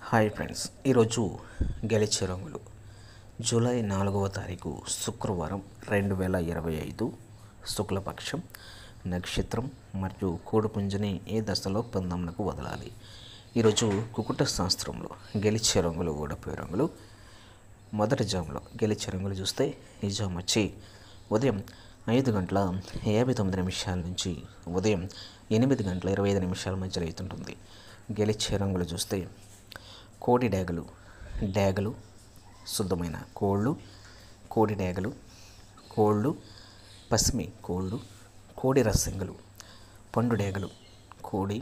Hi friends, ఈరోజు గెలిచే రంగులు జూలై 4వ తారీఖు శుక్రవారం 2025 శుక్లపక్షం నక్షత్రం మరియు కోడిపుంజని ఏ దశలో పందెంలకు వదలాలి. ఈరోజు కుకుట శాస్త్రంలో గెలిచే రంగులు ఓడిపోయే రంగులు. మొదటి జాములో గెలిచే రంగులు చూస్తే ఈ జాము వచ్చి ఉదయం 5:59 నుంచి ఉదయం 8:25 మధ్య అవుతుంటుంది. గెలిచే రంగులు చూస్తే కోడి డేగలు, డేగలు, శుద్ధమైన కోళ్ళు, కోడి డేగలు, కోళ్ళు, పసిమి కోళ్ళు, కోడి రసంగులు, పండు డేగలు, కోడి,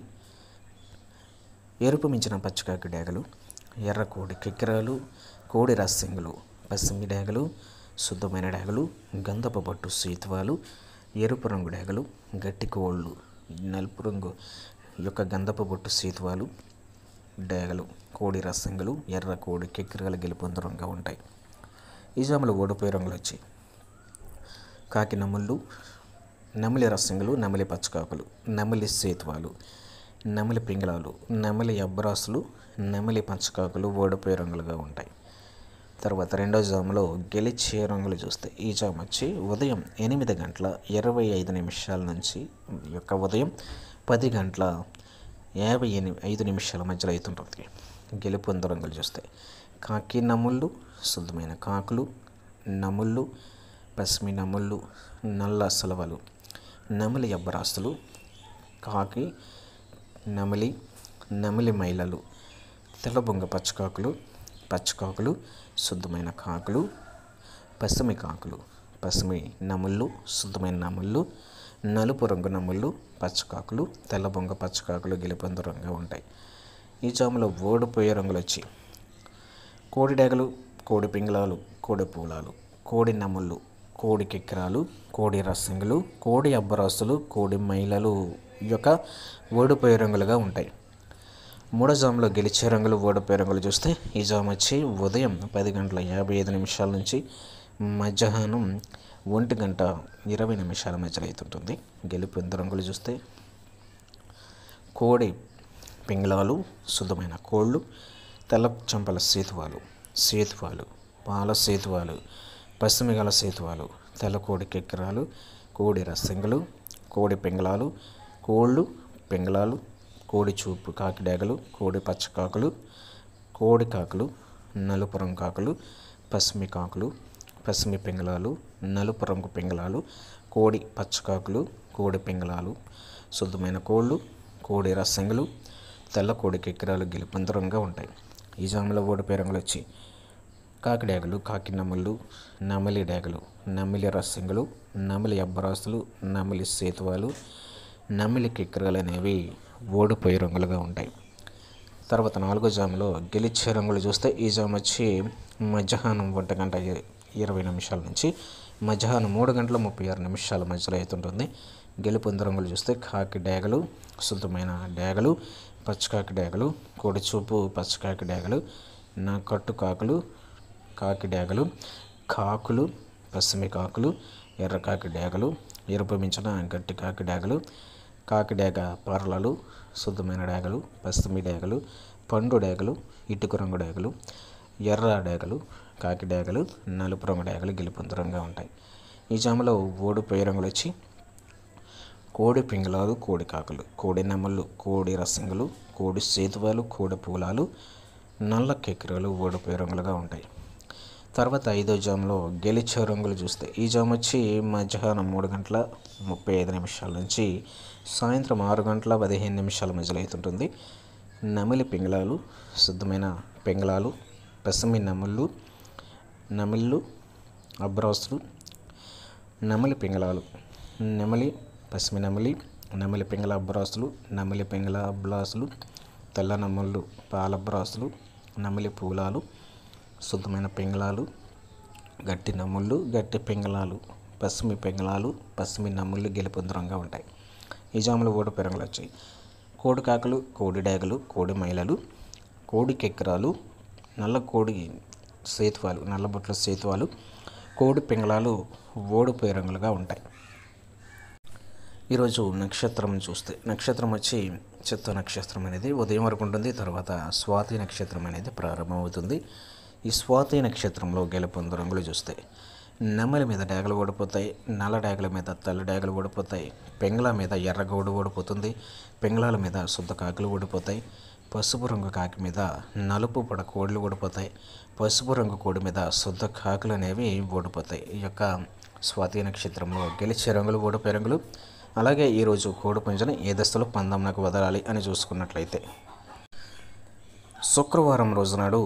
ఎరుపు మించిన పచ్చకాకి డేగలు, ఎర్ర కోడి కిక్కిరాలు, కోడి రసంగులు, పసిమి డేగలు, శుద్ధమైన డేగలు, గంధపు పట్టు సీతువాలు, ఎరుపు రంగు డేగలు, గట్టి కోళ్ళు, నలుపు రంగు యొక్క గంధపు బొట్టు సీతువాలు డేగలు, కోడి రసంగులు, ఎర్ర కోడి కిక్కిరగల గెలుపొందు రంగుగా ఉంటాయి. ఈ జాములు ఓడిపోయే రంగులు వచ్చి కాకి నముళ్ళు, నమిలి రసంగులు, నమిలి పచ్చకాకులు, నమిలి సేతువాలు, నమిలి పింగళాలు, నమిలి అబ్బరాసులు, నమిలి పచ్చకాకులు ఓడిపోయే రంగులుగా ఉంటాయి. తర్వాత రెండో జాములో గెలిచే రంగులు చూస్తే ఈ జాము వచ్చి ఉదయం 8:25 నుంచి ఉదయం 10:55 మధ్యలో అవుతుంటుంది. గెలుపొందు రంగులు చూస్తే కాకి నముళ్ళు, శుద్ధమైన కాకులు, నముళ్ళు, పసిమి నముళ్ళు, నల్ల సలవలు, నమిలి అబ్బరాస్తులు, కాకి, నమిలి, నమిలి మైలలు, తెల్లబొంగ పచ్చకాకులు, పచ్చకాకులు, శుద్ధమైన కాకులు, పసిమి కాకులు, పసిమి నముళ్ళు, శుద్ధమైన నముళ్ళు, నలుపు రంగు నముళ్ళు, పచ్చకాకులు, తెల్లబొంగ పచ్చకాకులు గెలుపొందు రంగుగా ఉంటాయి. ఈ జాములో ఓడిపోయే రంగులు వచ్చి కోడి డేగలు, కోడి పింగళాలు, కోడి పూలాలు, కోడి నముళ్ళు, కోడి కిక్కిరాలు, కోడి రసంగులు, కోడి అబ్బరాసులు, కోడి మైలలు ఓడిపోయే రంగులుగా ఉంటాయి. మూడో జాములో గెలిచే రంగులు ఓడిపోయే రంగులు చూస్తే ఈ జాము వచ్చి ఉదయం 10:55 నుంచి మధ్యాహ్నం 1:20 మధ్యలో అవుతుంటుంది. గెలుపొందు రంగులు చూస్తే కోడి పింగళాలు, శుద్ధమైన కోళ్ళు, తెల్ల చంపల సేతువాలు, పాల సేతువాలు, పసిమిగల సేతువాలు, తెల్ల కోడి కిక్కిరాలు, కోడి రసంగులు, కోడి పింగళాలు, కోళ్ళు, పింగళాలు, కోడి చూపు కాకి డేగలు, కోడి పచ్చకాకులు, కోడి కాకులు, నలుపు రంగు కాకులు, పసిమి కాకులు, పసిమి పింగళాలు, నలుపు రంగు పింగళాలు, కోడి పచ్చకాకులు, కోడి పింగళాలు, శుద్ధమైన కోళ్ళు, కోడి రసంగులు, తెల్ల కోడి కిక్కిరాలు గెలుపొందు రంగుగా ఉంటాయి. ఈ జాములో ఓడిపోయే రంగులు వచ్చి కాకి డేగలు, కాకి నముళ్ళు, నమిలి డేగలు, నమిలి రసంగులు, నమిలి అబ్బరాసులు, నమిలి సేతువాలు, నమిలి కిక్కిరాలు అనేవి ఓడిపోయే రంగులుగా ఉంటాయి. తర్వాత నాలుగో జాములో గెలిచే రంగులు చూస్తే ఈ జాము వచ్చి మధ్యాహ్నం 1:20 నుంచి మధ్యాహ్నం 3:36 మధ్యలో అవుతుంటుంది. గెలుపొందు రంగులు చూస్తే కాకి డేగలు, శుద్ధమైన డేగలు, పచ్చకాకి డేగలు, కోడి చూపు పచ్చకాకి డేగలు, నా కట్టు కాకులు, కాకి డేగలు, కాకులు, పసిమి కాకులు, ఎర్ర కాకి డేగలు, ఎరుపు మించిన గట్టి కాకి డేగలు, కాకి డేగ పర్లలు, శుద్ధమైన డేగలు, పసిమి డేగలు, పండు డేగలు, ఇటుక రంగు డేగలు, ఎర్ర డేగలు, కాకి డేగలు, నలుపు రంగు డేగలు గెలుపొందు రంగుగా ఉంటాయి. ఈ జాములో ఓడిపోయే రంగులు వచ్చి కోడి పింగళాలు, కోడి కాకులు, కోడి నెమళ్ళు, కోడి రసంగులు, కోడి సేతువాలు, కోడి పూలాలు, నల్ల కిక్కిరాలు ఓడిపోయే రంగులుగా ఉంటాయి. తర్వాత ఐదో జాములో గెలిచే రంగులు చూస్తే ఈ జాము వచ్చి మధ్యాహ్నం 3:35 నుంచి సాయంత్రం 6:15 మధ్యలో అవుతుంటుంది. నమిలి పింగళాలు, శుద్ధమైన పింగళాలు, పసిమి నముళ్ళు, నమిళ్ళు, అబ్రాసులు, నమిలి పింగళాలు, నెమలి, పసిమి నమిలి, నమిలి పింగళ అబ్బరాసులు, నమిలి పింగళ అబ్లాసులు, తెల్ల నముళ్ళు, పాలబ్రాసులు, నమిలి పూలాలు, శుద్ధమైన పింగళాలు, గట్టి నముళ్ళు, గట్టి పింగళాలు, పసిమి పింగళాలు, పసిమి నముళ్ళు గెలుపొందు రంగుగా ఉంటాయి. ఈ జాములు ఓడిపోయే రంగులు వచ్చాయి కోడి కాకులు, కోడి డేగలు, కోడి మైలలు, కోడి కిక్కిరాలు, నల్ల కోడి సేతువాలు, నల్లబొట్ల సేతువాలు, కోడి పింగళాలు ఓడిపోయే రంగులుగా ఉంటాయి. ఈరోజు నక్షత్రం చూస్తే నక్షత్రం వచ్చి చిత్త నక్షత్రం అనేది ఉదయం వరకు ఉంటుంది. తర్వాత స్వాతి నక్షత్రం అనేది ప్రారంభమవుతుంది. ఈ స్వాతి నక్షత్రంలో గెలుపొందు రంగులు చూస్తే నెమలి మీద డేగలు ఓడిపోతాయి, నల్ల డేగల మీద తెల్ల డేగలు ఓడిపోతాయి, పెంగళ మీద ఎర్రగౌడు ఓడిపోతుంది, పెంగళాల మీద శుద్ధ కాకులు ఓడిపోతాయి, పసుపు రంగు కాకి మీద నలుపు పొడ కోళ్ళు ఓడిపోతాయి, పసుపు రంగు కోడి మీద శుద్ధ కాకులు అనేవి ఓడిపోతాయి. ఈ యొక్క స్వాతి నక్షత్రంలో గెలిచే రంగులు ఓడిపోయే రంగులు. అలాగే ఈరోజు కోడి పుంజుని ఏ దశలో పందెంకు వదలాలి అని చూసుకున్నట్లయితే శుక్రవారం రోజునాడు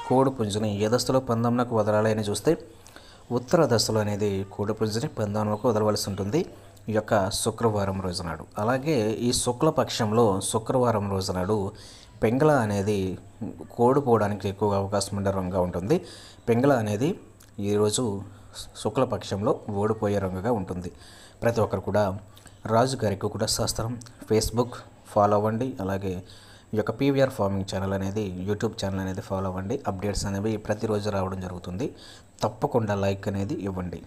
కోడి పుంజుని ఏ దశలో పందెంకు వదలాలి అని చూస్తే ఉత్తర దశలో అనేది కోడి పుంజుని పందెంకు వదలవలసి ఉంటుంది ఈ యొక్క శుక్రవారం రోజునాడు. అలాగే ఈ శుక్లపక్షంలో శుక్రవారం రోజునాడు పెంగళ అనేది కోడిపోవడానికి ఎక్కువగా అవకాశం ఉండే రంగుగా ఉంటుంది. పెంగళ అనేది ఈరోజు శుక్లపక్షంలో ఓడిపోయే రంగుగా ఉంటుంది. ప్రతి ఒక్కరు కూడా రాజుగారికి కూడా శాస్త్రం ఫేస్బుక్ ఫాలో అవ్వండి. అలాగే ఈ యొక్క పీవీఆర్ ఫార్మింగ్ ఛానల్ అనేది యూట్యూబ్ ఛానల్ అనేది ఫాలో అవ్వండి. అప్డేట్స్ అనేవి ప్రతిరోజు రావడం జరుగుతుంది. తప్పకుండా లైక్ అనేది ఇవ్వండి.